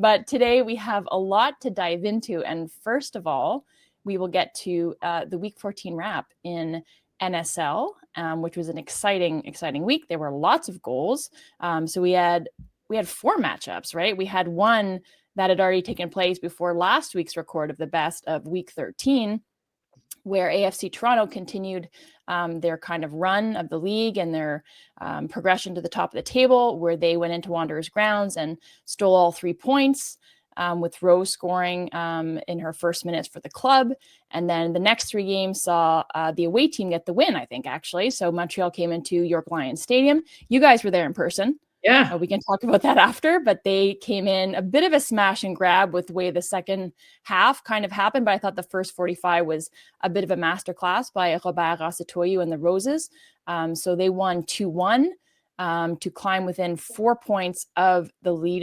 But today we have a lot to dive into. And first of all, we will get to the Week 14 wrap in NSL, which was an exciting week. There were lots of goals. So we had 4 matchups, right? We had one that had already taken place before last week's record of the best of Week 13, where AFC Toronto continued their kind of run of the league and their progression to the top of the table, where they went into Wanderers grounds and stole all 3 points, with Rose scoring in her first minutes for the club. And then the next 3 games saw the away team get the win, I think, actually. So Montreal came into York Lions Stadium. You guys were there in person. Yeah. We can talk about that after, but they came in a bit of a smash and grab with the way the second half kind of happened. But I thought the first 45 was a bit of a masterclass by Robert Rassatoyu and the Roses. So they won 2-1 to climb within 4 points of the league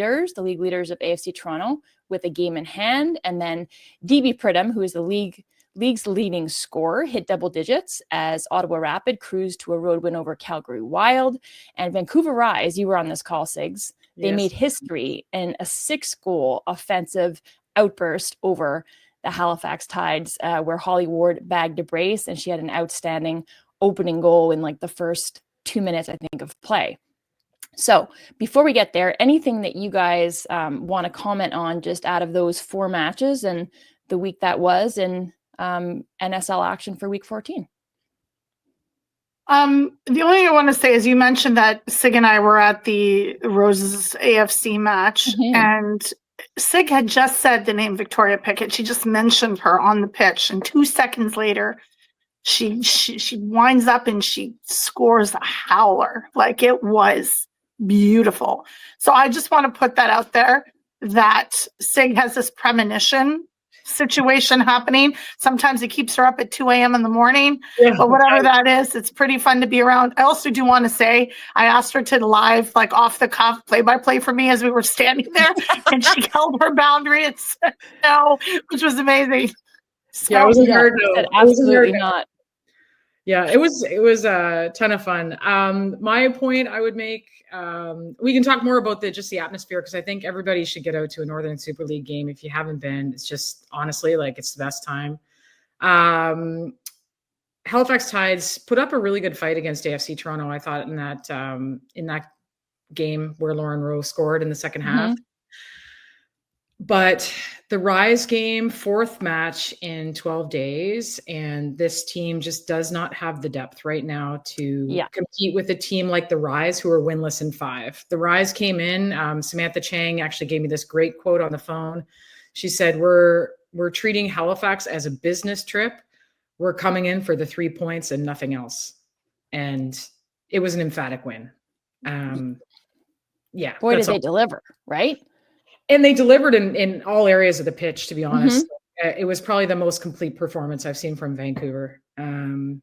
leaders of AFC Toronto with a game in hand. And then DB Pridham, who is the league's leading scorer, hit double digits as Ottawa Rapid cruised to a road win over Calgary Wild. And Vancouver Rise, you were on this call, Sigs. They made history in a 6-goal offensive outburst over the Halifax Tides, where Holly Ward bagged a brace, and she had an outstanding opening goal in like the first 2 minutes, I think, of play. So before we get there, anything that you guys want to comment on just out of those 4 matches and the week that was in NSL action for Week 14? The only thing I want to say is you mentioned that Sig and I were at the Roses AFC match, and Sig had just said the name Victoria Pickett. She just mentioned her on the pitch, and 2 seconds later, she winds up and she scores a howler. Like, it was beautiful. So I just want to put that out there, that Sig has this premonition situation happening. Sometimes it keeps her up at 2 a.m. in the morning, but whatever that is, it's pretty fun to be around. I also do want to say, I asked her to live, like off the cuff, play-by-play for me as we were standing there, and she held her boundary and said no, which was amazing. So, it was a hard no. Absolutely not. Yeah, it was a ton of fun. My point I would make, we can talk more about just the atmosphere, because I think everybody should get out to a Northern Super League game if you haven't been. It's just, honestly, like, it's the best time. Halifax Tides put up a really good fight against AFC Toronto, I thought, in that game where Lauren Rowe scored in the second half. But the Rise game, 4th match in 12 days, and this team just does not have the depth right now to compete with a team like the Rise, who are winless in 5. The Rise came in, Samantha Chang actually gave me this great quote on the phone. She said, we're treating Halifax as a business trip. We're coming in for the 3 points and nothing else. And it was an emphatic win. Boy, did they deliver, right? And they delivered in all areas of the pitch, to be honest. It was probably the most complete performance I've seen from Vancouver. I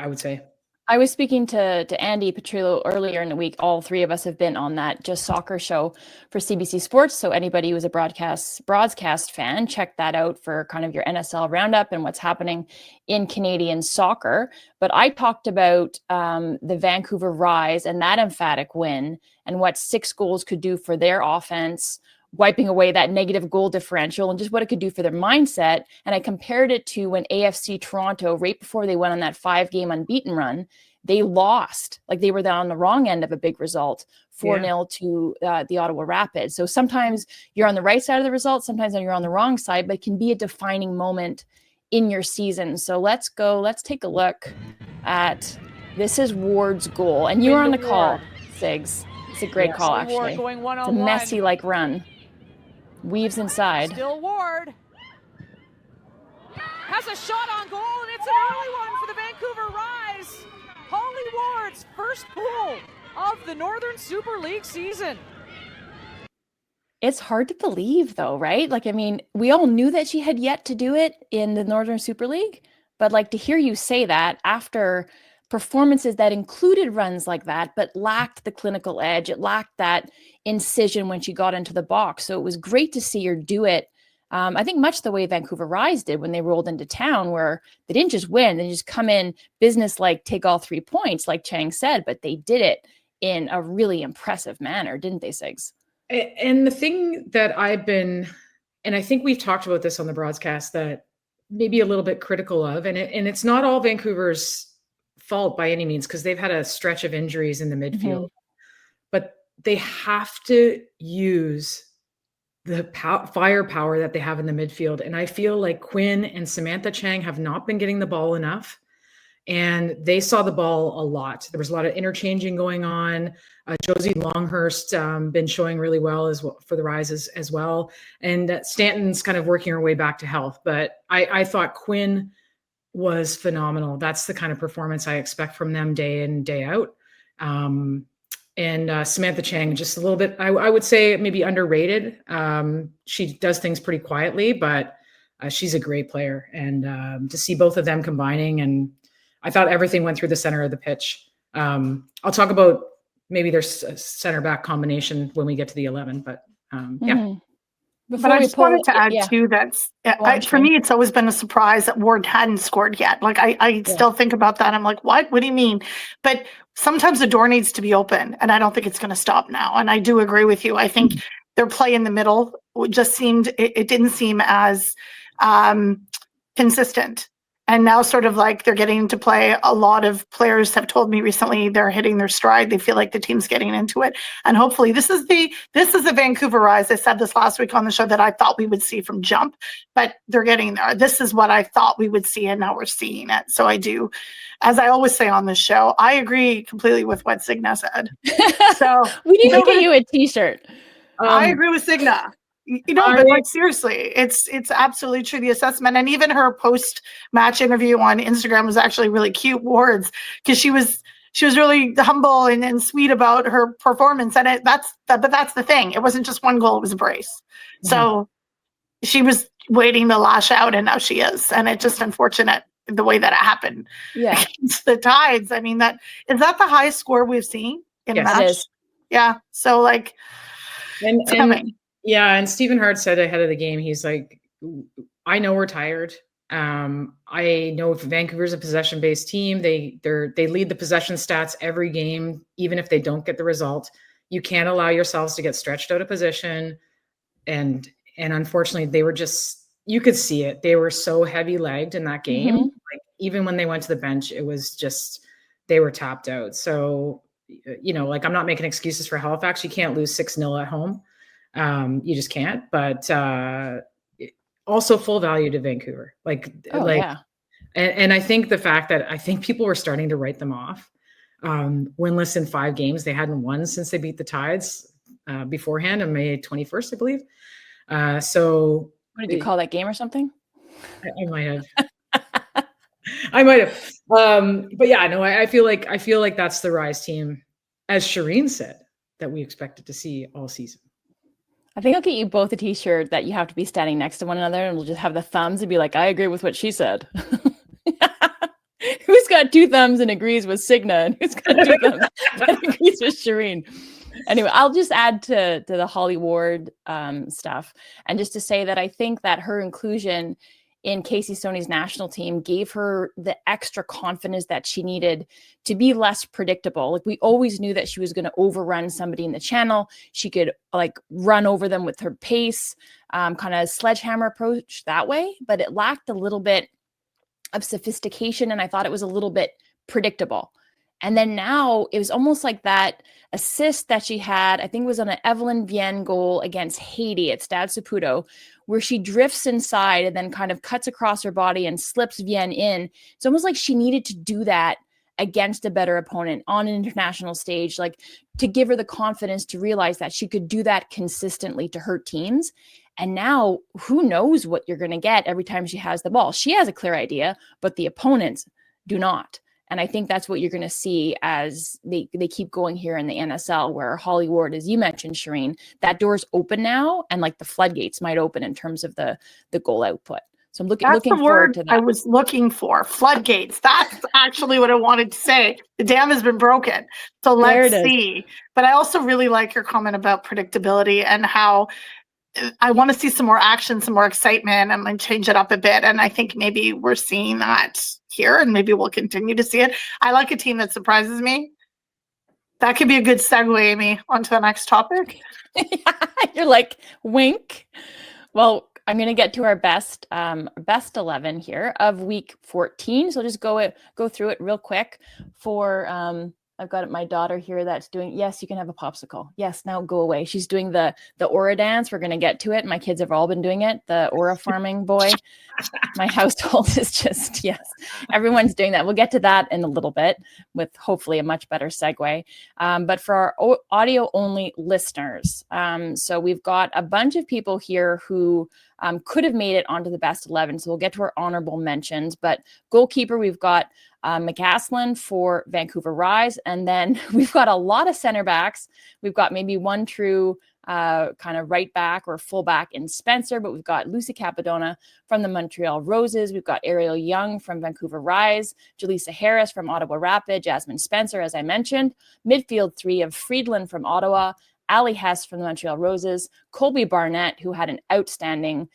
would say. I was speaking to Andy Petrillo earlier in the week. All 3 of us have been on that Just Soccer show for CBC Sports. So anybody who's a broadcast fan, check that out for kind of your NSL roundup and what's happening in Canadian soccer. But I talked about the Vancouver Rise and that emphatic win and what 6 goals could do for their offense, wiping away that negative goal differential, and just what it could do for their mindset. And I compared it to when AFC Toronto, right before they went on that 5-game unbeaten run, they lost. Like, they were on the wrong end of a big result, 4-0 to the Ottawa Rapid. So sometimes you're on the right side of the result, sometimes you're on the wrong side, but it can be a defining moment in your season. So let's take a look at, this is Ward's goal. And you were on the call, Sigs. It's a great call, actually. It's a messy run. Weaves inside. Still Ward has a shot on goal, and it's an early one for the Vancouver Rise. Holly Ward's first goal of the Northern Super League season. It's hard to believe, though, right? Like, I mean, we all knew that she had yet to do it in the Northern Super League, but like, to hear you say that after performances that included runs like that, but lacked the clinical edge. It lacked that incision when she got into the box. So it was great to see her do it. I think much the way Vancouver Rise did when they rolled into town, where they didn't just win, they just come in business-like, take all 3 points, like Chang said, but they did it in a really impressive manner, didn't they, Sigs? And the thing that and I think we've talked about this on the broadcast, that maybe a little bit critical of, and it's not all Vancouver's fault by any means, because they've had a stretch of injuries in the midfield, but they have to use the firepower that they have in the midfield. And I feel like Quinn and Samantha Chang have not been getting the ball enough. And they saw the ball a lot. There was a lot of interchanging going on. Josie Longhurst been showing really well as well for the Rise as well. And Stanton's kind of working her way back to health. But I thought Quinn was phenomenal. That's the kind of performance I expect from them day in, day out. And Samantha Chang, just a little bit, I would say maybe underrated. She does things pretty quietly, but she's a great player. And to see both of them combining, and I thought everything went through the center of the pitch. I'll talk about maybe their center back combination when we get to the 11, but yeah. But I just wanted to add too, for me, it's always been a surprise that Ward hadn't scored yet. Like I still think about that. I'm like, what do you mean? But sometimes the door needs to be open, and I don't think it's going to stop now. And I do agree with you. I think their play in the middle just it didn't seem as consistent. And now sort of like they're getting into play. A lot of players have told me recently they're hitting their stride. They feel like the team's getting into it. And hopefully this is the Vancouver Rise. I said this last week on the show that I thought we would see from jump, but they're getting there. This is what I thought we would see, and now we're seeing it. So I do, as I always say on this show, I agree completely with what Signa said. So we need to get you a t-shirt. I agree with Signa. But like seriously, it's absolutely true, the assessment. And even her post-match interview on Instagram was actually really cute, Ward's, because she was really humble and sweet about her performance. And but that's the thing. It wasn't just one goal, it was a brace. So she was waiting to lash out, and now she is. And it's just unfortunate the way that it happened against the Tides. I mean, is that the highest score we've seen in a match? It is. Yeah. So like it's coming. Yeah, and Stephen Hart said ahead of the game, he's like, I know we're tired. I know Vancouver's a possession-based team. They lead the possession stats every game, even if they don't get the result. You can't allow yourselves to get stretched out of position. And unfortunately, they were just, you could see it. They were so heavy-legged in that game. Like, even when they went to the bench, it was just, they were tapped out. So, like, I'm not making excuses for Halifax. You can't lose 6-0 at home. You just can't, but also full value to Vancouver. And I think the fact that I think people were starting to write them off, winless in 5 games. They hadn't won since they beat the Tides beforehand on May 21st, I believe. So what did you call that game or something? I might have. I might have. But yeah, no, I feel like that's the Rise team, as Shireen said, that we expected to see all season. I think I'll get you both a t-shirt that you have to be standing next to one another, and we'll just have the thumbs and be like, I agree with what she said. Who's got 2 thumbs and agrees with Signa, and who's got 2 thumbs and agrees with Shireen? Anyway, I'll just add to the Holly Ward stuff, and just to say that I think that her inclusion in Casey Stoney's national team gave her the extra confidence that she needed to be less predictable. Like, we always knew that she was going to overrun somebody in the channel. She could like run over them with her pace, kind of sledgehammer approach that way, but it lacked a little bit of sophistication. And I thought it was a little bit predictable. And then now it was almost like that assist that she had, I think it was on an Evelyn Vienne goal against Haiti at Stade Saputo, where she drifts inside and then kind of cuts across her body and slips Vienne in. It's almost like she needed to do that against a better opponent on an international stage, like to give her the confidence to realize that she could do that consistently to hurt teams. And now who knows what you're going to get every time she has the ball. She has a clear idea, but the opponents do not. And I think that's what you're going to see as they keep going here in the NSL, where Holly Ward, as you mentioned, Shireen, that door's open now, and like the floodgates might open in terms of the goal output. So I'm looking forward to that. I was looking for floodgates. That's actually what I wanted to say. The dam has been broken. So let's see. But I also really like your comment about predictability and how I want to see some more action, some more excitement. I'm going to change it up a bit. And I think maybe we're seeing that here, and maybe we'll continue to see it. I like a team that surprises me. That could be a good segue, Amy, onto the next topic. You're like, wink. Well, I'm going to get to our best 11 here of week 14. So just go through it real quick for I've got my daughter here that's doing, yes, you can have a popsicle. Yes, now go away. She's doing the aura dance. We're going to get to it. My kids have all been doing it. The aura farming boy. My household is just, yes, everyone's doing that. We'll get to that in a little bit with hopefully a much better segue. But for our audio only listeners, so we've got a bunch of people here who could have made it onto the best 11. So we'll get to our honorable mentions. But goalkeeper, we've got McCaslin for Vancouver Rise. And then we've got a lot of center backs. We've got maybe one true kind of right back or full back in Spencer, but we've got Lucy Capadona from the Montreal Roses. We've got Ariel Young from Vancouver Rise, Jaleesa Harris from Ottawa Rapid, Jasmine Spencer, as I mentioned, midfield 3 of Friedland from Ottawa, Ali Hess from the Montreal Roses, Colby Barnett, who had an outstanding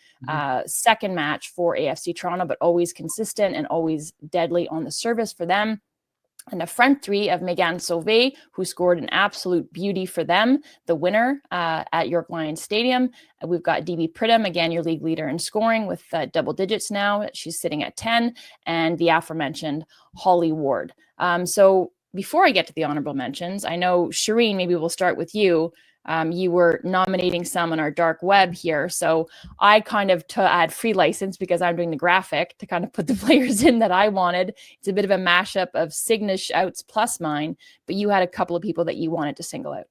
second match for AFC Toronto, but always consistent and always deadly on the service for them. And a front 3 of Megan Sauvé, who scored an absolute beauty for them, the winner at York Lions Stadium. We've got DB Pridham, again, your league leader in scoring with double digits now. She's sitting at 10. And the aforementioned Holly Ward. So before I get to the honorable mentions, I know, Shireen, maybe we'll start with you. You were nominating some on our dark web here. So I kind of had free license because I'm doing the graphic to kind of put the players in that I wanted. It's a bit of a mashup of Signa's shouts plus mine, but you had a couple of people that you wanted to single out.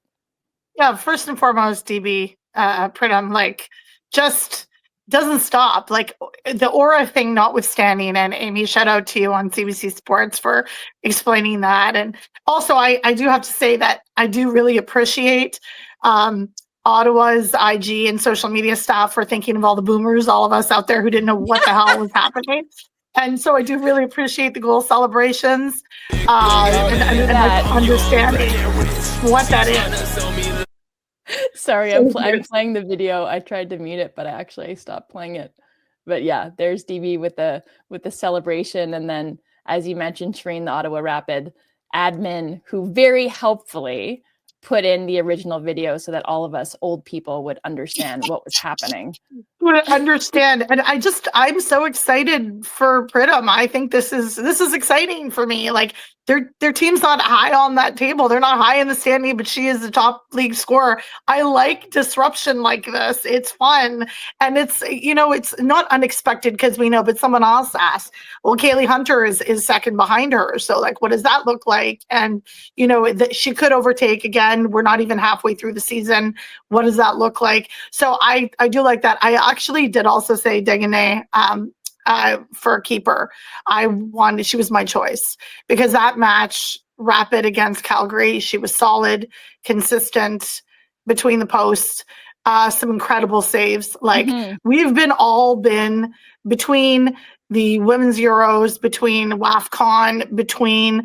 Yeah, first and foremost, DB Pridham, like, just doesn't stop. Like, the aura thing notwithstanding, and Amy, shout out to you on CBC Sports for explaining that. And also, I do have to say that I do really appreciate Ottawa's IG and social media staff for thinking of all the boomers, all of us out there who didn't know what the hell was happening. And so I do really appreciate the goal celebrations and like understanding what that is. Sorry, I'm playing the video. I tried to mute it, but I stopped playing it. But yeah, there's DB with the celebration. And then, as you mentioned, Shireen, the Ottawa Rapid admin, who very helpfully put in the original video so that all of us old people would understand what was happening. Would understand. And I'm so excited for Pridham. I think this is exciting for me. Like, their team's not high on that table. They're not high in the standing, but she is the top league scorer. I like disruption like this. It's fun. And it's, it's not unexpected because we know, but someone else asked, well, Kaylee Hunter is second behind her. So, like, what does that look like? And, she could overtake again. We're not even halfway through the season. What does that look like? So I do like that. I actually did also say Deganay for keeper. She was my choice because that match, Rapid against Calgary, she was solid, consistent between the posts, some incredible saves. Like, we've been between the Women's Euros, between WAFCON, between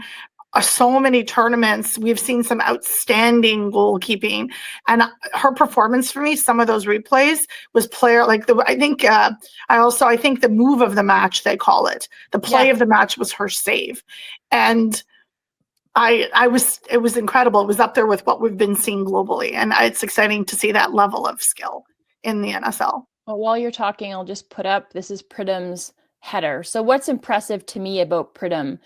so many tournaments, we've seen some outstanding goalkeeping, and her performance for me, some of those replays was I think the move of the match, they call it, the play of the match was her save. And it was incredible. It was up there with what we've been seeing globally. And it's exciting to see that level of skill in the NSL. Well, while you're talking, I'll just put up, this is Pridham's header. So what's impressive to me about Pridham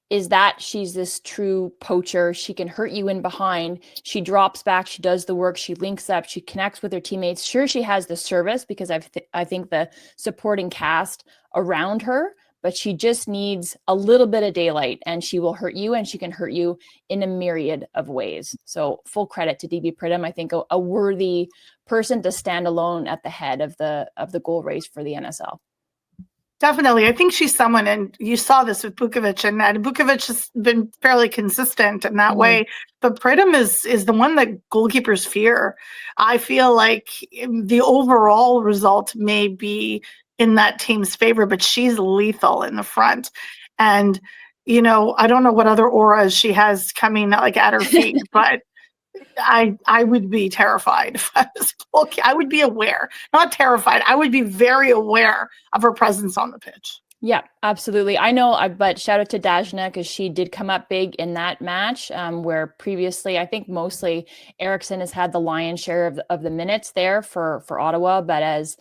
is that she's this true poacher. She can hurt you in behind. She drops back. She does the work. She links up. She connects with her teammates. Sure, she has the service because I think the supporting cast around her, but she just needs a little bit of daylight and she will hurt you, and she can hurt you in a myriad of ways. So full credit to DB Pridham. I think a worthy person to stand alone at the head of the goal race for the NSL. Definitely. I think she's someone, and you saw this with Bukovic, and Bukovic has been fairly consistent in that way. But Pridham is the one that goalkeepers fear. I feel like the overall result may be in that team's favor, but she's lethal in the front. And, I don't know what other auras she has coming like at her feet, but I would be terrified if I was I would be aware, not terrified. I would be very aware of her presence on the pitch. Yeah, absolutely. I know, but shout out to Dajna because she did come up big in that match, where previously I think mostly Eriksson has had the lion's share of the minutes there for Ottawa. But as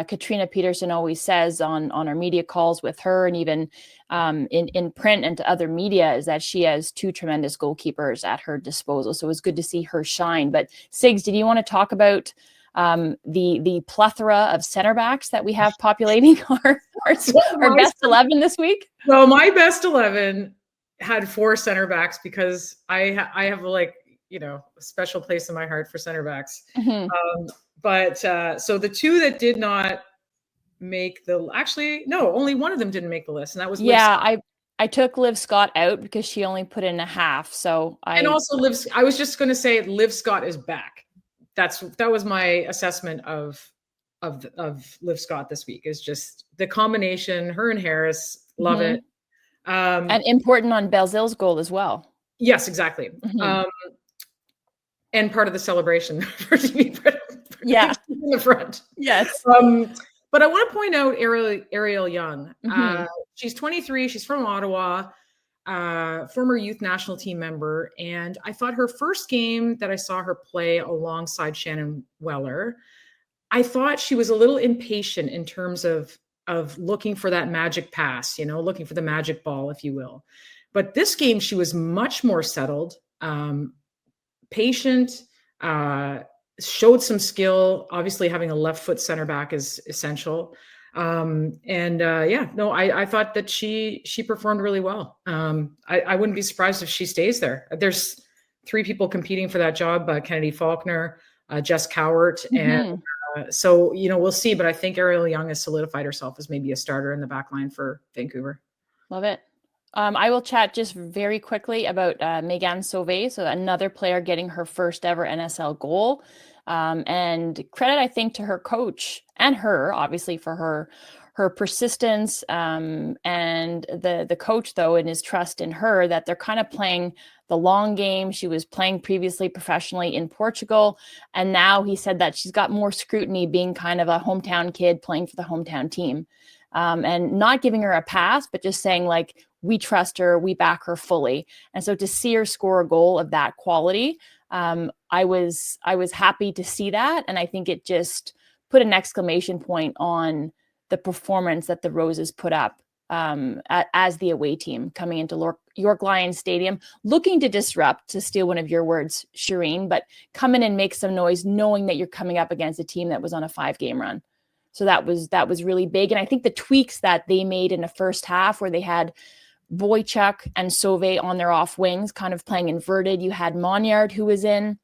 Katrina Peterson always says on our media calls with her, and even in print and to other media, is that she has two tremendous goalkeepers at her disposal. So it was good to see her shine. But Sigs, did you want to talk about the plethora of center backs that we have populating our best 11 this week? Well, my best 11 had 4 center backs because I have like, a special place in my heart for center backs. Mm-hmm. So the 2 that did not make only one of them didn't make the list, and that was Liv Scott. I took Liv Scott out because she only put in a half. So I was just going to say Liv Scott is back. That was my assessment of Liv Scott this week, is just the combination, her and Harris, love mm-hmm. it. And important on Belzil's goal as well. Yes, exactly. Mm-hmm. And part of the celebration for TV in the front. Yes. But I want to point out Ariel Young. Mm-hmm. She's 23. She's from Ottawa. Former youth national team member. And I thought her first game that I saw her play alongside Shannon Weller, I thought she was a little impatient in terms of looking for that magic pass, looking for the magic ball, if you will. But this game, she was much more settled, patient, showed some skill. Obviously, having a left foot center back is essential. I thought that she performed really well. I wouldn't be surprised if she stays there. There's 3 people competing for that job: Kennedy Faulkner, Jess Cowart, mm-hmm. and so we'll see. But I think Ariel Young has solidified herself as maybe a starter in the back line for Vancouver. Love it. I will chat just very quickly about Megan Sauvé, so another player getting her first ever NSL goal. And credit, I think, to her coach and her, obviously, for her persistence, and the coach, though, and his trust in her, that they're kind of playing the long game. She was playing previously professionally in Portugal, and now he said that she's got more scrutiny being kind of a hometown kid playing for the hometown team, and not giving her a pass, but just saying, like, we trust her, we back her fully. And so to see her score a goal of that quality, I was happy to see that. And I think it just put an exclamation point on the performance that the Roses put up as the away team coming into York Lions Stadium, looking to disrupt, to steal one of your words, Shireen, but come in and make some noise, knowing that you're coming up against a team that was on a 5-game run. So that was really big. And I think the tweaks that they made in the first half, where they had Boychuk and Sauvé on their off wings, kind of playing inverted. You had Monyard, who was in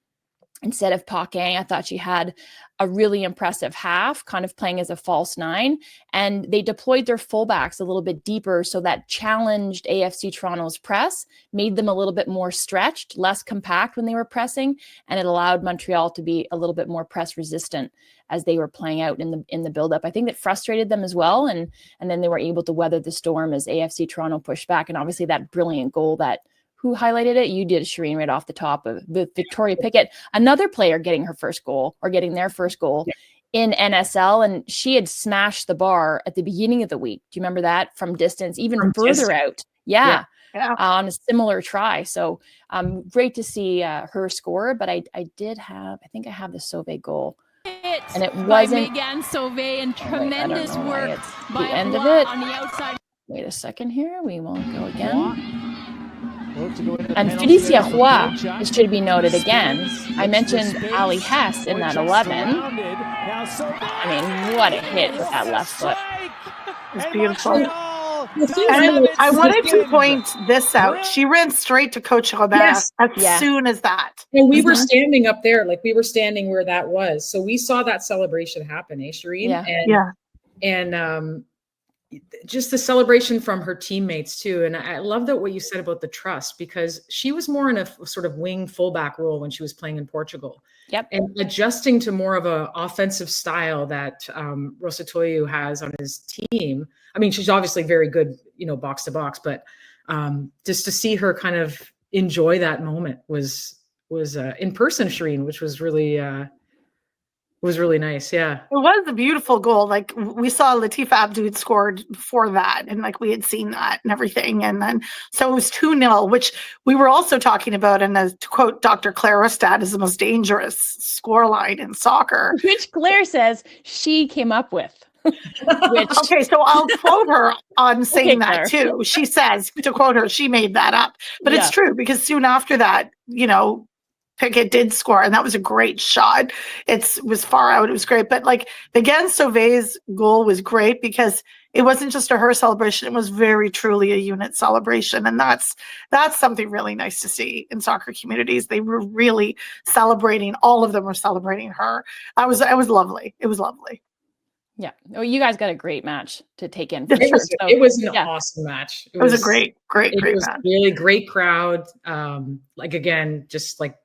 instead of Paquin. I thought she had a really impressive half, kind of playing as a false 9. And they deployed their fullbacks a little bit deeper, so that challenged AFC Toronto's press, made them a little bit more stretched, less compact when they were pressing, and it allowed Montreal to be a little bit more press resistant as they were playing out in the buildup. I think that frustrated them as well, and then they were able to weather the storm as AFC Toronto pushed back. And obviously that brilliant goal that, who highlighted it? You did, Shireen, right off the top, of the Victoria Pickett, another player getting her first goal, or getting their first goal in NSL. And she had smashed the bar at the beginning of the week. Do you remember that? From distance, even further out. Yeah. On a similar try. So great to see her score. But I think I have the Sauvé goal. And it wasn't Megan Sauvé, and tremendous work by the end of it. On the outside. Wait a second here. We won't go again. And Felicia Roy, it should be noted again. I mentioned Ali Hess in that 11. I mean, what a hit with that left foot. It's beautiful. And I wanted to point this out. She ran straight to Coach Robert as soon as that. And we were standing up there, like we were standing where that was. So we saw that celebration happen, Shireen? And just the celebration from her teammates too. And I love that what you said about the trust, because she was more in a sort of wing fullback role when she was playing in Portugal. Yep. And adjusting to more of a offensive style that Rosatoyu has on his team. I mean, she's obviously very good, box to box, but just to see her kind of enjoy that moment was in person, Shireen, which was really was really nice. Yeah. It was a beautiful goal. Like we saw Latifa Abdoud scored before that, and like we had seen that and everything. And then so it was 2-0, which we were also talking about. And as to quote Dr. Claire Ostad, is the most dangerous scoreline in soccer. Which Claire says she came up with. Okay, so I'll quote her on saying that too. She says, to quote her, she made that up. But it's true, because soon after that, Pickett did score, and that was a great shot. It was far out. It was great. But like again, Sauvé's goal was great because it wasn't just a her celebration. It was very truly a unit celebration. And that's something really nice to see in soccer communities. They were really celebrating. All of them were celebrating her. It was lovely. It was lovely. Yeah. Oh, you guys got a great match to take in. It was an awesome match. It was a great match. Really great crowd. Like again, just like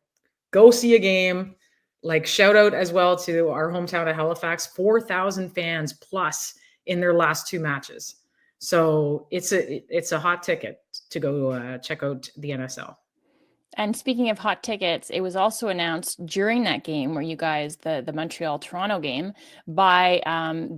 go see a game. Like shout out as well to our hometown of Halifax, 4,000 fans plus in their last 2 matches. So it's a hot ticket to go check out the NSL. And speaking of hot tickets, it was also announced during that game where you guys, the Montreal-Toronto game, by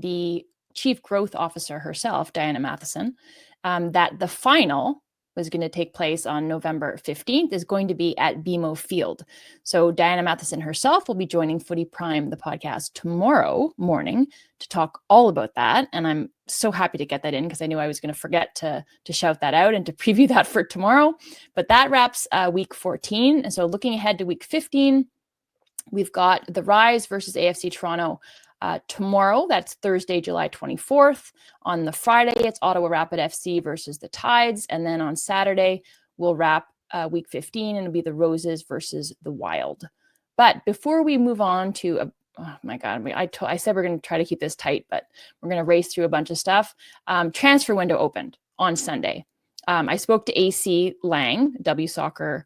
the chief growth officer herself, Diana Matheson, that the final was going to take place on November 15th, is going to be at BMO Field. So Diana Matheson herself will be joining Footy Prime, the podcast, tomorrow morning to talk all about that. And I'm so happy to get that in because I knew I was going to forget to shout that out and to preview that for tomorrow. But that wraps week 14. And so looking ahead to week 15, we've got the Rise versus AFC Toronto tomorrow. That's Thursday, July 24th. On the Friday, it's Ottawa Rapid FC versus the Tides. And then on Saturday, we'll wrap week 15 and it'll be the Roses versus the Wild. But before we move on to, oh my God, I said we're going to try to keep this tight, but we're going to race through a bunch of stuff. Transfer window opened on Sunday. I spoke to AC Lang, wsoccer.ca.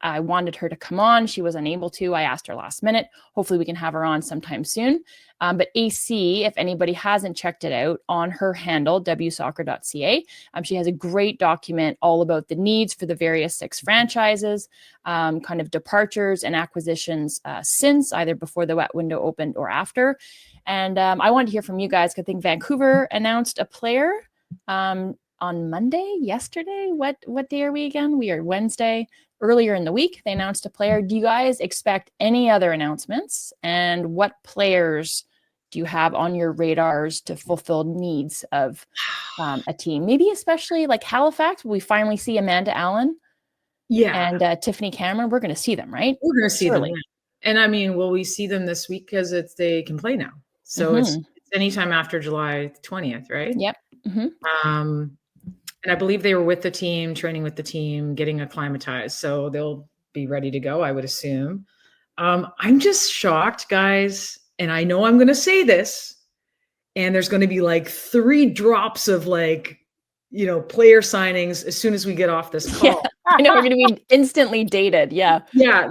I wanted her to come on. She was unable to. I asked her last minute. Hopefully we can have her on sometime soon. But AC, if anybody hasn't checked it out, on her handle, wsoccer.ca, she has a great document all about the needs for the various 6 franchises, kind of departures and acquisitions since, either before the wet window opened or after. And I wanted to hear from you guys, because I think Vancouver announced a player on Monday, yesterday. What day are we again? We are Wednesday. Earlier in the week, they announced a player. Do you guys expect any other announcements? And what players do you have on your radars to fulfill needs of a team? Maybe especially like Halifax. Will we finally see Amanda Allen? Yeah. And Tiffany Cameron? We're going to see them, right? We're going to see them. Yeah. And I mean, will we see them this week? Because they can play now. So it's anytime after July 20th, right? Yep. And I believe they were with the team, training with the team, getting acclimatized. So they'll be ready to go, I would assume. I'm just shocked, guys. And I know I'm going to say this. And there's going to be like 3 drops of player signings as soon as we get off this call. Yeah, I know we're going to be instantly dated. Yeah. Yeah.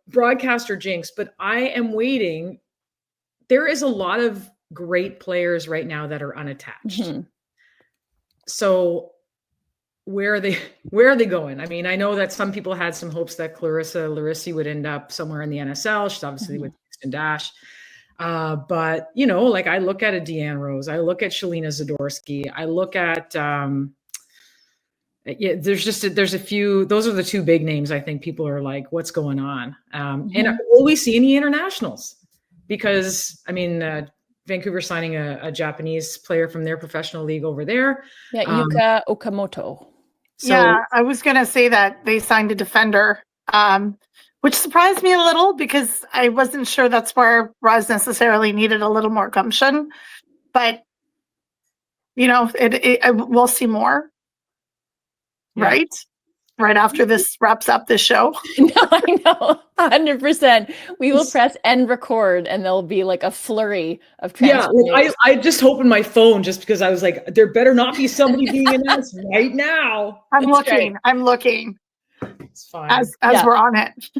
Broadcaster jinx. But I am waiting. There is a lot of great players right now that are unattached. So where are they going? I mean, I know that some people had some hopes that Clarissa Larissi would end up somewhere in the NSL. She's obviously with Houston Dash. But I look at a Deanne Rose, I look at Shalina Zadorsky, I look at there's a few. Those are the 2 big names. I think people are like, what's going on? And will we see any internationals? Because I mean, Vancouver signing a Japanese player from their professional league over there. Yeah, Yuka Okamoto. I was going to say that they signed a defender, which surprised me a little because I wasn't sure that's where Rise necessarily needed a little more gumption. But, we'll see more, right? Right after this wraps up the show. No, I know, 100%. We will press end record, and there'll be like a flurry of transfer. Yeah, I just opened my phone just because I was like, there better not be somebody being announced right now. I'm looking. It's fine as we're on it.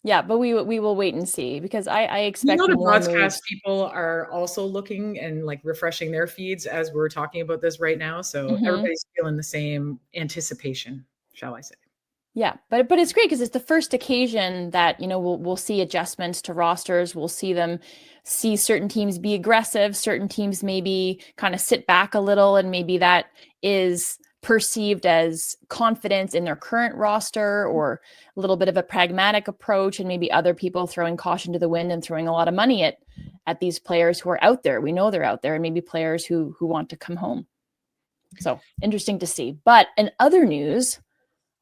Yeah, but we will wait and see, because I expect the broadcast people are also looking and like refreshing their feeds as we're talking about this right now. So everybody's feeling the same anticipation, shall I say. Yeah, but it's great because it's the first occasion that, you know, we'll see adjustments to rosters. We'll see certain teams be aggressive, certain teams maybe kind of sit back a little, and maybe that is perceived as confidence in their current roster or a little bit of a pragmatic approach, and maybe other people throwing caution to the wind and throwing a lot of money at these players who are out there. We know they're out there, and maybe players who want to come home. So interesting to see. But in other news,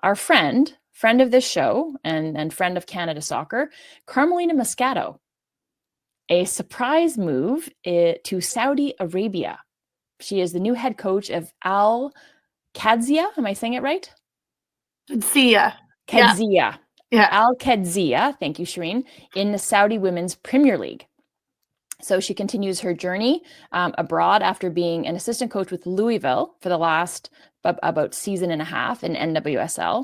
our friend of this show and friend of Canada Soccer, Carmelina Moscato, a surprise move to Saudi Arabia. She is the new head coach of Al Qadsiya. Am I saying it right? Qadsiya. Qadsiya. Yeah. Al Qadsiya, thank you, Shireen, in the Saudi Women's Premier League. So she continues her journey abroad after being an assistant coach with Louisville for the last about season and a half in NWSL.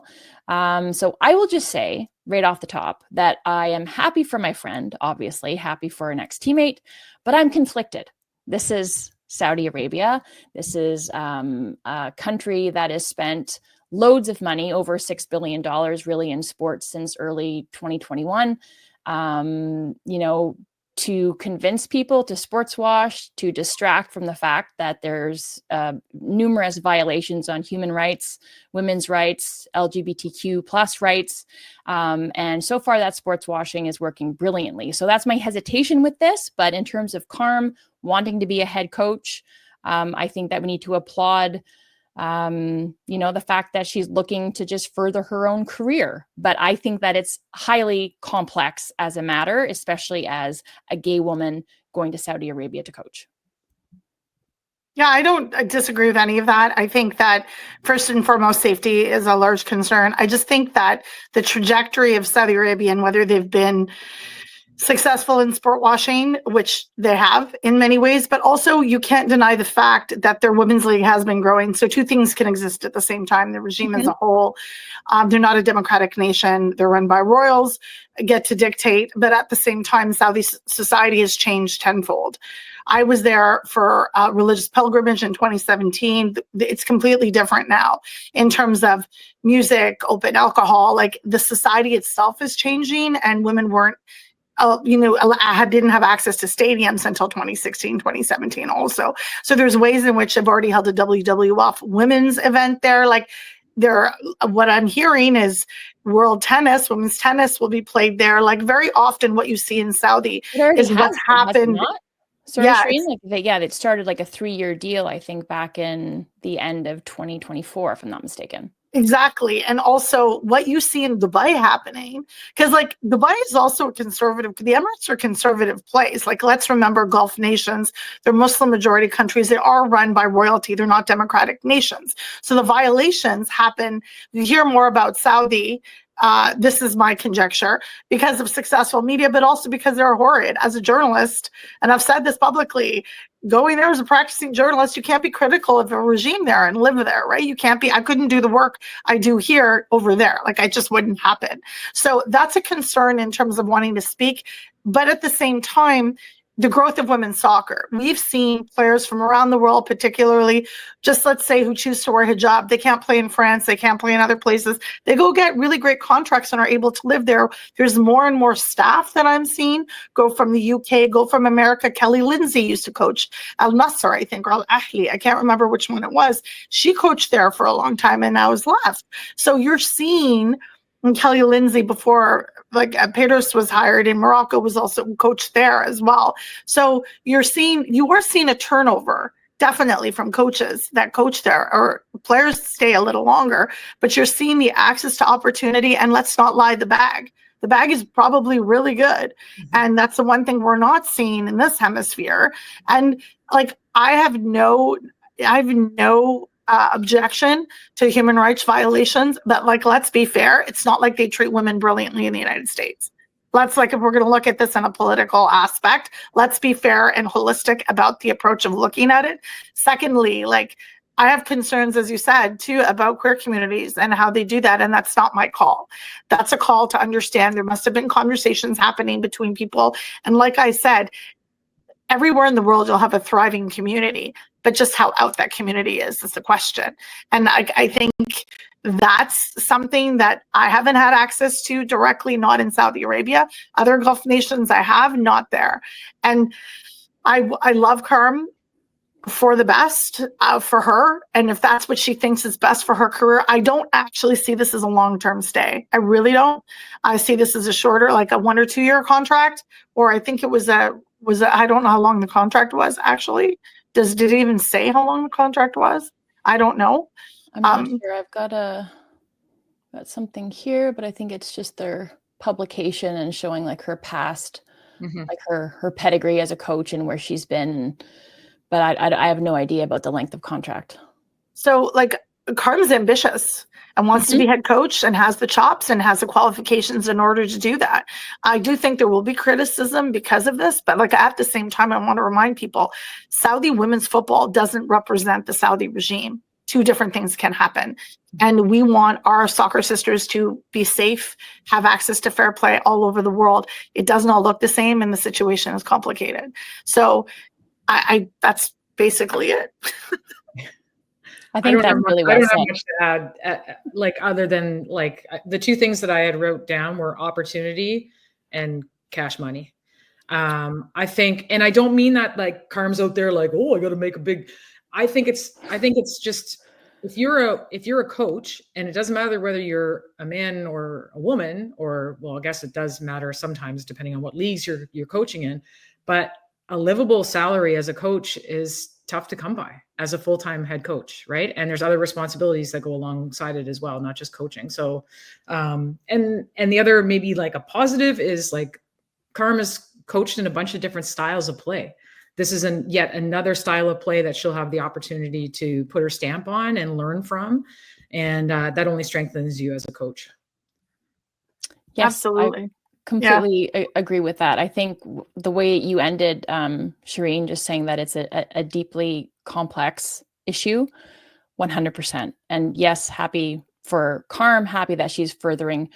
So I will just say right off the top that I am happy for my friend, obviously happy for her next teammate, but I'm conflicted. This is Saudi Arabia. This is a country that has spent loads of money, over $6 billion really in sports since early 2021. To convince people to sports wash, to distract from the fact that there's numerous violations on human rights, women's rights, LGBTQ plus rights. And so far that sports washing is working brilliantly. So that's my hesitation with this. But in terms of Carm wanting to be a head coach, I think that we need to applaud the fact that she's looking to just further her own career. But I think that it's highly complex as a matter, especially as a gay woman going to Saudi Arabia to coach. Yeah, I don't disagree with any of that. I think that first and foremost, safety is a large concern. I just think that the trajectory of Saudi Arabia and whether they've been successful in sport washing, which they have in many ways, but also you can't deny the fact that their women's league has been growing. So two things can exist at the same time. The regime as a whole, they're not a democratic nation. They're run by royals, get to dictate, but at the same time, Saudi society has changed tenfold. I was there for a religious pilgrimage in 2017. It's completely different now in terms of music, open alcohol, like the society itself is changing, and women weren't didn't have access to stadiums until 2016, 2017 also. So there's ways in which they've already held a WWF women's event there. Like what I'm hearing is world tennis, women's tennis will be played there. Like very often what you see in Saudi is what's happened. Sorry, Shireen, it started like a 3-year deal, I think, back in the end of 2024, if I'm not mistaken. Exactly. And also what you see in Dubai happening, because like Dubai is also a conservative, the Emirates are a conservative place. Like, let's remember Gulf nations, they're Muslim majority countries. They are run by royalty. They're not democratic nations. So the violations happen. You hear more about Saudi. This is my conjecture, because of successful media, but also because they're horrid. As a journalist, and I've said this publicly, going there as a practicing journalist, you can't be critical of a regime there and live there, right? You can't be, I couldn't do the work I do here over there. Like, I just wouldn't happen. So that's a concern in terms of wanting to speak. But at the same time, the growth of women's soccer. We've seen players from around the world, particularly just let's say who choose to wear hijab. They can't play in France. They can't play in other places. They go get really great contracts and are able to live there. There's more and more staff that I'm seeing go from the UK, go from America. Kelly Lindsay used to coach Al Nassr, I think, or Al Ahly. I can't remember which one it was. She coached there for a long time and now has left. So you're seeing, and Kelly Lindsay before, like Peters was hired in Morocco, was also coached there as well. So you are seeing a turnover, definitely, from coaches that coach there, or players stay a little longer, but you're seeing the access to opportunity. And let's not lie, the bag is probably really good. And that's the one thing we're not seeing in this hemisphere. And like, I have no objection to human rights violations, but like, let's be fair, it's not like they treat women brilliantly in the United States. If we're going to look at this in a political aspect, let's be fair and holistic about the approach of looking at it. Secondly, like, I have concerns, as you said, too, about queer communities and how they do that. And that's not my call. That's a call to understand there must have been conversations happening between people. And like I said, everywhere in the world, you'll have a thriving community. but just how out that community is the question. And I think that's something that I haven't had access to directly, not in Saudi Arabia. Other Gulf nations I have, not there. And I love Carm for the best for her. And if that's what she thinks is best for her career, I don't actually see this as a long-term stay. I really don't. I see this as a shorter, like a 1 or 2 year contract, or I think it was I don't know how long the contract was actually. Did it even say how long the contract was? I don't know. I'm not sure. I've got something here, but I think it's just their publication and showing like her past, like her pedigree as a coach and where she's been. But I have no idea about the length of contract. So like Carm's ambitious and wants to be head coach and has the chops and has the qualifications in order to do that. I do think there will be criticism because of this, but like at the same time, I want to remind people, Saudi women's football doesn't represent the Saudi regime. Two different things can happen. And we want our soccer sisters to be safe, have access to fair play all over the world. It doesn't all look the same and the situation is complicated. So I that's basically it. I think that's really well said. I don't have much to add, like other than like the two things that I had wrote down were opportunity and cash money. I think, and I don't mean that like Carm's out there like, oh, I got to make a big. I think it's just if you're a coach, and it doesn't matter whether you're a man or a woman, or well, I guess it does matter sometimes depending on what leagues you're coaching in, but a livable salary as a coach is tough to come by as a full-time head coach, right? And there's other responsibilities that go alongside it as well, not just coaching. So, and the other maybe like a positive is like Carm has coached in a bunch of different styles of play. This is yet another style of play that she'll have the opportunity to put her stamp on and learn from. And that only strengthens you as a coach. Yes, absolutely. Completely agree with that. I think the way you ended, Shireen, just saying that it's a deeply complex issue, 100%. And yes, happy for Carm, happy that she's furthering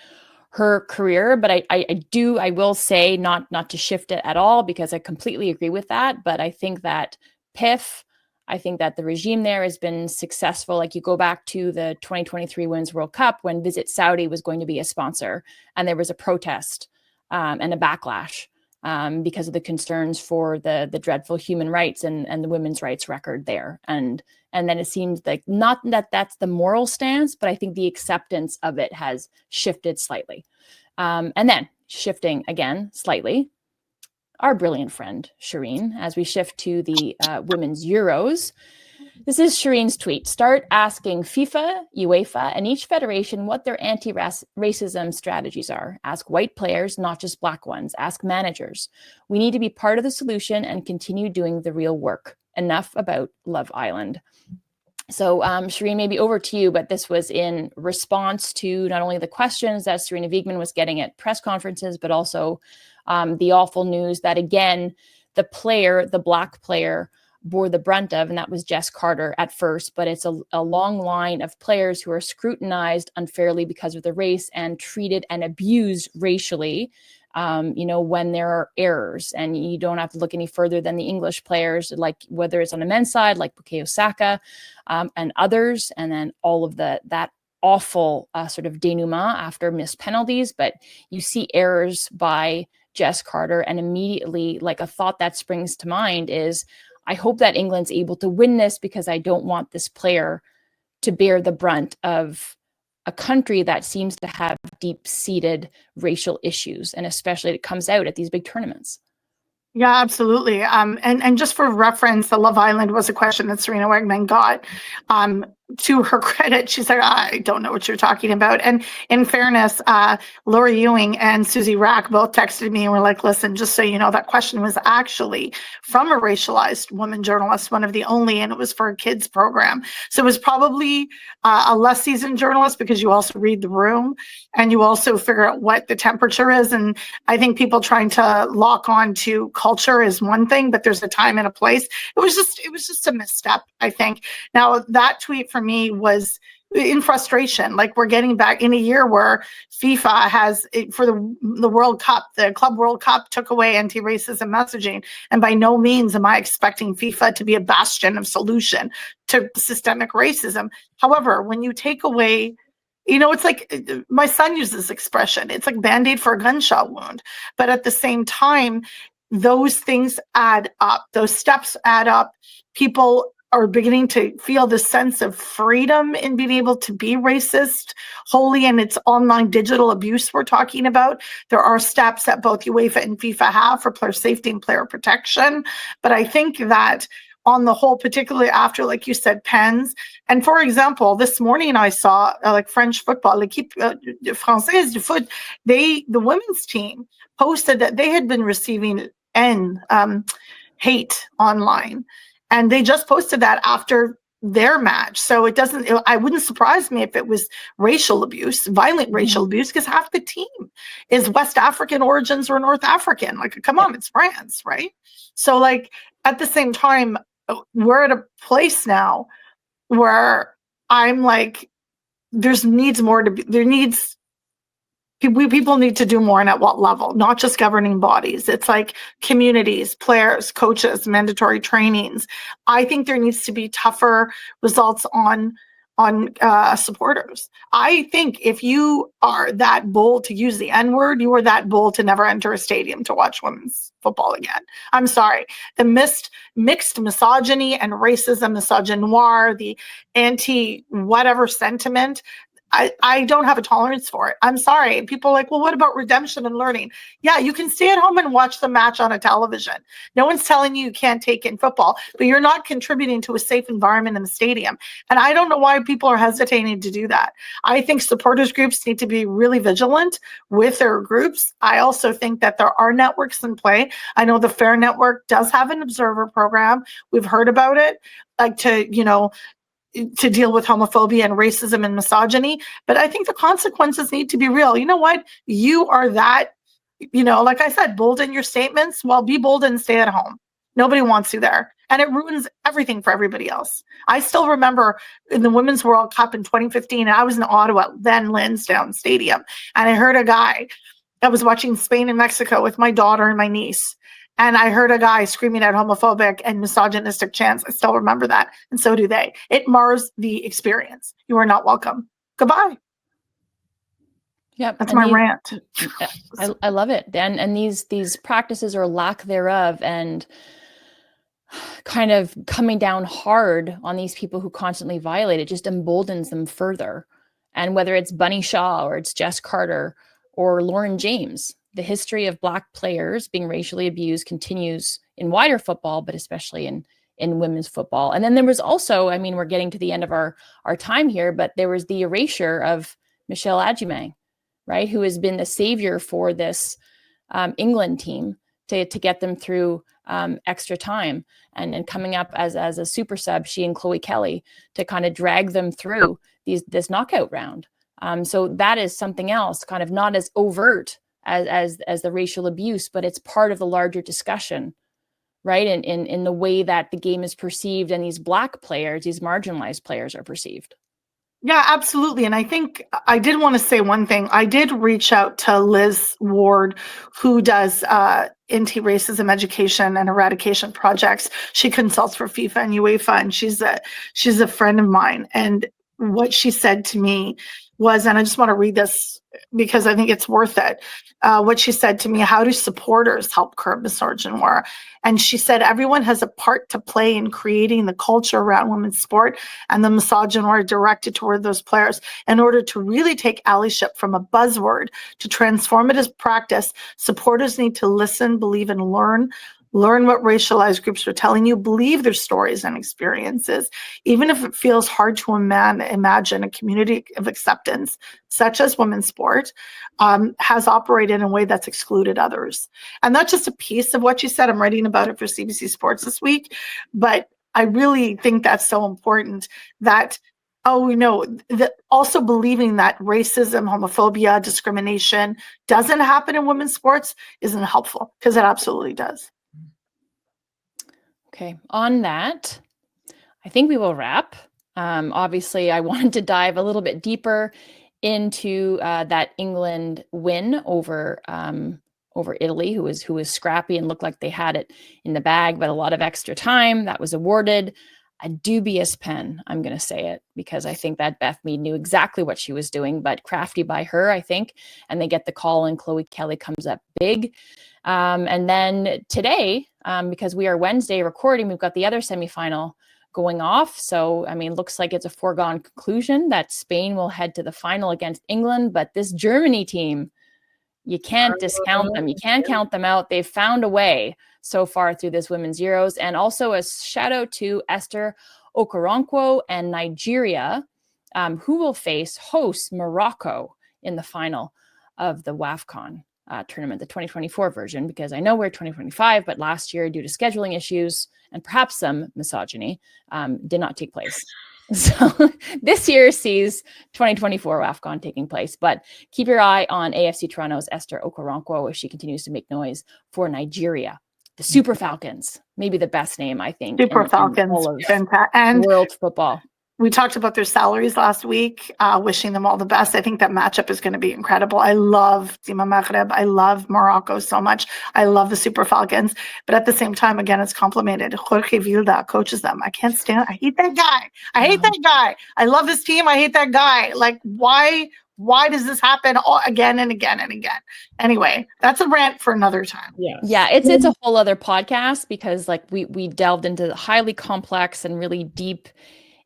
her career. But I will say not to shift it at all, because I completely agree with that. But I think that I think that the regime there has been successful. Like you go back to the 2023 Women's World Cup when Visit Saudi was going to be a sponsor, and there was a protest and a backlash because of the concerns for the dreadful human rights and the women's rights record there. And then it seems like not that that's the moral stance, but I think the acceptance of it has shifted slightly. And then shifting again slightly, our brilliant friend Shireen, as we shift to the Women's Euros. This is Shireen's tweet. Start asking FIFA, UEFA, and each federation what their anti-racism strategies are. Ask white players, not just black ones. Ask managers. We need to be part of the solution and continue doing the real work. Enough about Love Island. So Shireen, maybe over to you, but this was in response to not only the questions that Serena Wiegman was getting at press conferences, but also the awful news that, again, the black player bore the brunt of, and that was Jess Carter at first, but it's a long line of players who are scrutinized unfairly because of their race and treated and abused racially, when there are errors. And you don't have to look any further than the English players, like whether it's on the men's side, like Bukayo Saka and others, and then all of that awful sort of denouement after missed penalties. But you see errors by Jess Carter, and immediately, like a thought that springs to mind is, I hope that England's able to win this, because I don't want this player to bear the brunt of a country that seems to have deep-seated racial issues, and especially it comes out at these big tournaments. Yeah, absolutely. And just for reference, the Love Island was a question that Serena Wiegman got. To her credit, she said, I don't know what you're talking about. And in fairness, Laura Ewing and Susie Rack both texted me and were like, listen, just so you know, that question was actually from a racialized woman journalist, one of the only, and it was for a kids program. So it was probably a less seasoned journalist, because you also read the room and you also figure out what the temperature is. And I think people trying to lock on to culture is one thing, but there's a time and a place. It was just a misstep, I think. Now, that tweet for me was in frustration. Like, we're getting back in a year where FIFA has, for the World Cup, the Club World Cup took away anti-racism messaging. And by no means am I expecting FIFA to be a bastion of solution to systemic racism. However, when you take away, it's like, my son uses this expression, it's like Band-Aid for a gunshot wound. But at the same time, those things add up. Those steps add up. People are beginning to feel this sense of freedom in being able to be racist wholly, and it's online digital abuse we're talking about. There are steps that both UEFA and FIFA have for player safety and player protection. But I think that on the whole, particularly after, like you said, pens. And for example, this morning I saw like French football, l'équipe française de foot, the women's team posted that they had been receiving hate online. And they just posted that after their match. So I wouldn't surprise me if it was racial abuse, violent racial abuse, because half the team is West African origins or North African. Like, come on, it's France, right? So like, at the same time, we're at a place now where I'm like, people need to do more, and at what level, not just governing bodies. It's like communities, players, coaches, mandatory trainings. I think there needs to be tougher results on supporters. I think if you are that bold to use the N-word, you are that bold to never enter a stadium to watch women's football again. I'm sorry. The mixed misogyny and racism, misogynoir, the anti-whatever sentiment, I don't have a tolerance for it. I'm sorry. People are like, well, what about redemption and learning? Yeah, you can stay at home and watch the match on a television. No one's telling you can't take in football, but you're not contributing to a safe environment in the stadium. And I don't know why people are hesitating to do that. I think supporters groups need to be really vigilant with their groups. I also think that there are networks in play. I know the FAIR Network does have an observer program. We've heard about it, like to deal with homophobia and racism and misogyny. But I think the consequences need to be real. You know what? You are that, like I said, bold in your statements. Well, be bold and stay at home. Nobody wants you there. And it ruins everything for everybody else. I still remember in the Women's World Cup in 2015, I was in Ottawa, then Lansdowne Stadium. And I heard a guy, I was watching Spain and Mexico with my daughter and my niece. And I heard a guy screaming at homophobic and misogynistic chants. I still remember that. And so do they. It mars the experience. You are not welcome. Goodbye. Yep. That's my rant. I love it. And these practices or lack thereof, and kind of coming down hard on these people who constantly violate it, just emboldens them further. And whether it's Bunny Shaw or it's Jess Carter or Lauren James, the history of Black players being racially abused continues in wider football, but especially in women's football. And then there was also, I mean, we're getting to the end of our time here, but there was the erasure of Michelle Adjumang, right, who has been the savior for this England team to get them through extra time and coming up as a super sub, she and Chloe Kelly, to kind of drag them through this knockout round. So that is something else, kind of not as overt as the racial abuse, but it's part of the larger discussion, right? In the way that the game is perceived and these Black players, these marginalized players, are perceived. Yeah, absolutely. And I think I did want to say one thing. I did reach out to Liz Ward, who does anti-racism education and eradication projects. She consults for FIFA and UEFA, and she's a friend of mine. And what she said to me was, and I just want to read this because I think it's worth it. What she said to me: how do supporters help curb misogynoir? And she said, everyone has a part to play in creating the culture around women's sport and the misogynoir directed toward those players. In order to really take allyship from a buzzword to transformative practice, supporters need to listen, believe, and learn what racialized groups are telling you, believe their stories and experiences, even if it feels hard to imagine. A community of acceptance, such as women's sport, has operated in a way that's excluded others. And that's just a piece of what you said. I'm writing about it for CBC Sports this week, but I really think that's so important that, also believing that racism, homophobia, discrimination doesn't happen in women's sports isn't helpful, because it absolutely does. Okay, on that, I think we will wrap. Obviously, I wanted to dive a little bit deeper into that England win over Italy, who was scrappy and looked like they had it in the bag, but a lot of extra time that was awarded. A dubious pen, I'm going to say it, because I think that Beth Mead knew exactly what she was doing, but crafty by her, I think. And they get the call, and Chloe Kelly comes up big. And then today, because we are Wednesday recording, we've got the other semifinal going off. So, I mean, looks like it's a foregone conclusion that Spain will head to the final against England. But this Germany team, you can't discount them. You can't count them out. They've found a way so far through this Women's Euros. And also a shout out to Esther Okoronkwo and Nigeria, who will face host Morocco in the final of the WAFCON tournament, the 2024 version, because I know we're 2025, but last year, due to scheduling issues and perhaps some misogyny, did not take place. So this year sees 2024 WAFCON taking place, but keep your eye on AFC Toronto's Esther Okoronkwo as she continues to make noise for Nigeria. The Super Falcons, maybe the best name, I think. Super Falcons, and world football. We talked about their salaries last week, wishing them all the best. I think that matchup is going to be incredible. I love Dima Maghreb. I love Morocco so much. I love the Super Falcons. But at the same time, again, it's complimented. Jorge Vilda coaches them. I can't stand. I hate that guy. I hate that guy. I love this team. I hate that guy. Like, why does this happen again and again and again? Anyway, that's a rant for another time. Yeah, it's a whole other podcast, because like we delved into the highly complex and really deep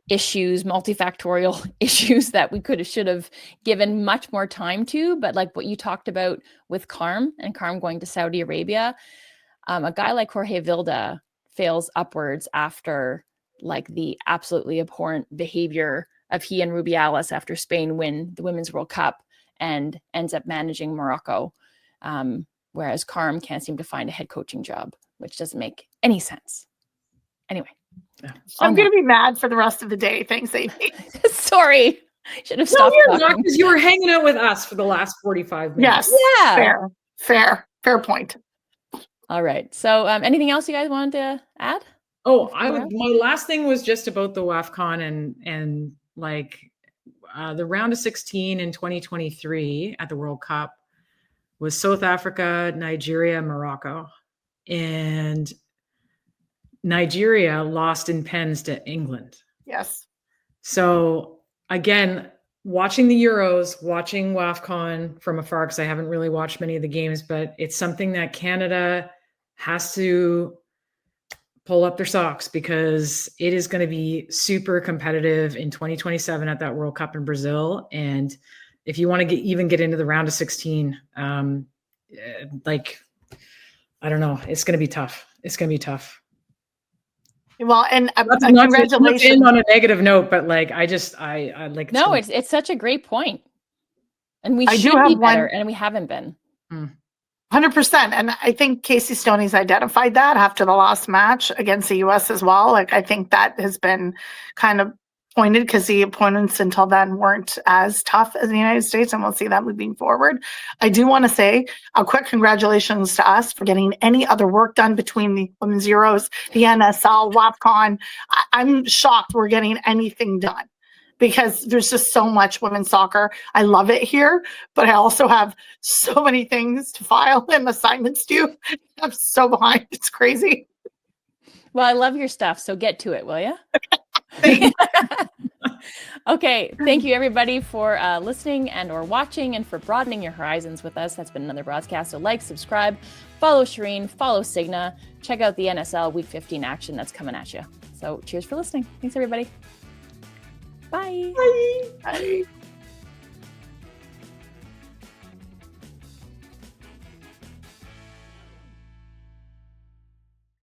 issues, multifactorial issues that we should have given much more time to. But like what you talked about with Carm going to Saudi Arabia, a guy like Jorge Vilda fails upwards after like the absolutely abhorrent behavior of he and Rubiales after Spain win the Women's World Cup and ends up managing Morocco. Whereas Carm can't seem to find a head coaching job, which doesn't make any sense. Anyway. Yeah. I'm going to be mad for the rest of the day. Thanks, Amy. Sorry. Should have stopped. No, you're not, because you were hanging out with us for the last 45 minutes. Yes. Yeah. Fair point. All right. So anything else you guys wanted to add? Oh, my last thing was just about the WAFCON and like the round of 16 in 2023 at the World Cup was South Africa, Nigeria, Morocco. And Nigeria lost in pens to England. Yes. So again, watching the Euros, watching WAFCON from afar, because I haven't really watched many of the games, but it's something that Canada has to pull up their socks, because it is going to be super competitive in 2027 at that World Cup in Brazil. And if you want to even get into the round of 16, like, I don't know, it's going to be tough. It's going to be tough. Well, and congratulations on a negative note, but like, I like. No, it's such a great point, and we should be better, and we haven't been. 100%. And I think Casey Stoney's identified that after the last match against the U.S. as well. Like, I think that has been kind of pointed, because the opponents until then weren't as tough as the United States, and we'll see that moving forward. I do want to say a quick congratulations to us for getting any other work done between the Women's Euros, the NSL, WAFCON. I'm shocked we're getting anything done, because there's just so much women's soccer. I love it here, but I also have so many things to file and assignments due. I'm so behind. It's crazy. Well, I love your stuff, so get to it, will you? Okay, thank you everybody for listening and or watching, and for broadening your horizons with us. That's been another broadcast. So like, subscribe, follow Shireen, follow Signa, check out the NSL Week 15 action that's coming at you. So cheers for listening. Thanks everybody. Bye. Bye.